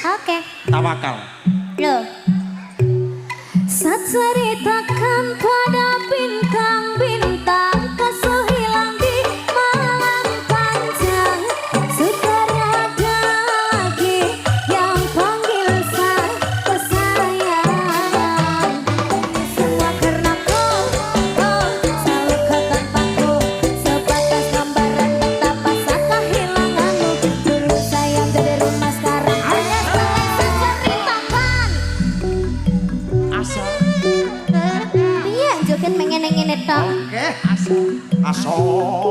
Oke. Tawakal. Loh. Saceritakan pada bintang-bintang kesuhilang di malam panjang. Sutradara lagi yang panggil sang kesayangan. Semua karena kau selalu kau tanpaku. Sebatas gambaran betapa sakit kehilanganmu. Dulu sayang dari rumah sekarang hanya saceritakan. Asal. Iya, joget mengeneng-eneng tok. Oke, asal. Asal.